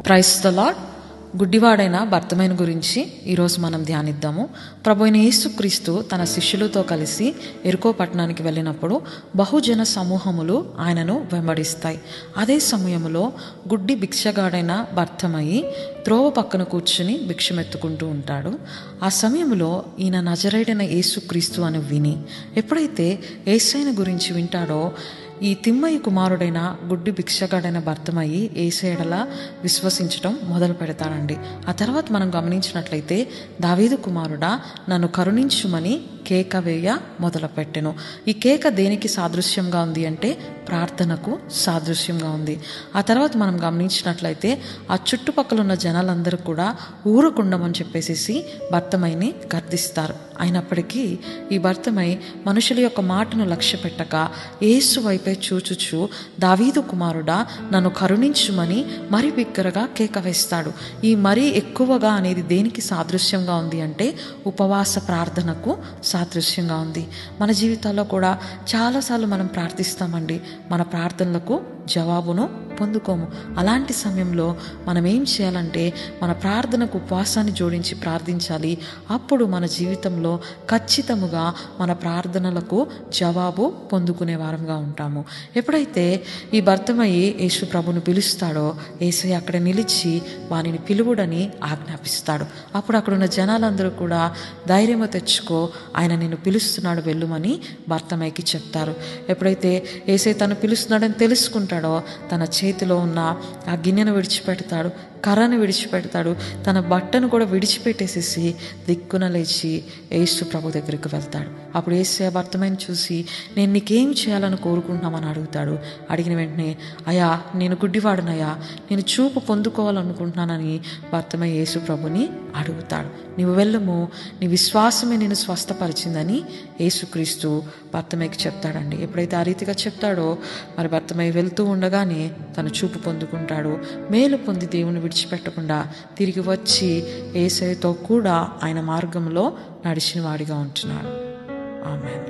Praise the lord. గుడ్డివాడైన భర్తమైన గురించి ఈరోజు మనం ధ్యానిద్దాము. ప్రభువైన యేసుక్రీస్తు తన శిష్యులతో కలిసి ఎరుకో పట్టణానికి వెళ్ళినప్పుడు బహుజన సమూహములు ఆయనను వెంబడిస్తాయి. అదే సమయంలో గుడ్డి భిక్షగాడైన భర్తమయ్యి త్రోవ పక్కన కూర్చుని భిక్షమెత్తుకుంటూ ఉంటాడు. ఆ సమయంలో ఈయన నజరేయుడైన యేసుక్రీస్తు అని విని ఎప్పుడైతే యేసయ్యను గురించి వింటాడో ఈ తిమ్మయ్య కుమారుడైన గుడ్డి భిక్షగాడైన భర్తమయ్యి యేసయ్య యెడల విశ్వసించటం మొదలు పెడతాడండి. ఆ తర్వాత మనం గమనించినట్లయితే దావీదు కుమారుడా నన్ను కరుణించుమని కేక వేయ మొదలుపెట్టెను. ఈ కేక దేనికి సాదృశ్యంగా ఉంది అంటే ప్రార్థనకు సాదృశ్యంగా ఉంది. ఆ తర్వాత మనం గమనించినట్లయితే ఆ చుట్టుపక్కల ఉన్న జనాలందరూ కూడా ఊరకుండమని చెప్పేసి భర్తమైని గర్దిస్తారు. అయినప్పటికీ ఈ భర్తమై మనుషుల యొక్క మాటను లక్ష్య పెట్టక యేసు వైపే చూచుచు దావీదు కుమారుడా నన్ను కరుణించుమని మరీ బిగ్గరగా కేక వేస్తాడు. ఈ మరీ ఎక్కువగా అనేది దేనికి సాదృశ్యంగా ఉంది అంటే ఉపవాస ప్రార్థనకు సాదృశ్యంగా ఉంది. మన జీవితాల్లో కూడా చాలాసార్లు మనం ప్రార్థిస్తామండి, మన ప్రార్థనలకు జవాబును పొందుకోము. అలాంటి సమయంలో మనం ఏం చేయాలంటే మన ప్రార్థనకు ఉపవాసాన్ని జోడించి ప్రార్థించాలి. అప్పుడు మన జీవితంలో ఖచ్చితముగా మన ప్రార్థనలకు జవాబు పొందుకునే వారంగా ఉంటాము. ఎప్పుడైతే ఈ భర్తమయ్యి యేసు ప్రభును పిలుస్తాడో యేసయ్య అక్కడ నిలిచి వానిని పిలువుడని ఆజ్ఞాపిస్తాడు. అప్పుడు అక్కడున్న జనాలందరూ కూడా ధైర్యము తెచ్చుకో, ఆయన నిన్ను పిలుస్తున్నాడు వెళ్ళుమని భర్తమయ్యకి చెప్తారు. ఎప్పుడైతే యేసయ్య తను పిలుస్తున్నాడని తెలుసుకుంటాడో తన చేతిలో ఉన్న ఆ గిన్నెను విడిచిపెడతాడు, కర్రను విడిచిపెడతాడు, తన బట్టను కూడా విడిచిపెట్టేసేసి దిక్కున లేచి యేసు ప్రభు దగ్గరికి వెళ్తాడు. అప్పుడు యేసయ్య భర్తమైన చూసి నేను నీకేం చేయాలని కోరుకుంటున్నామని అడుగుతాడు. అడిగిన వెంటనే అయ్యా నేను గుడ్డివాడనయ్యా, నేను చూపు పొందుకోవాలనుకుంటున్నానని భర్తమై యేసు ప్రభుని అడుగుతాడు. నీవు వెళ్ళము, నీ విశ్వాసమే నేను స్వస్థపరిచిందని యేసుక్రీస్తు భర్తమయ్యకి చెప్తాడండి. ఎప్పుడైతే ఆ రీతిగా చెప్తాడో మరి భర్తమయ్య వెళ్తూ ఉండగానే తను చూపు పొందుకుంటాడు. మేలు పొంది దేవుని విడిచిపెట్టకుండా తిరిగి వచ్చి యేసయ్యతో కూడా ఆయన మార్గంలో నడిచిన వాడిగా ఉంటున్నాడు. ఆమేన్.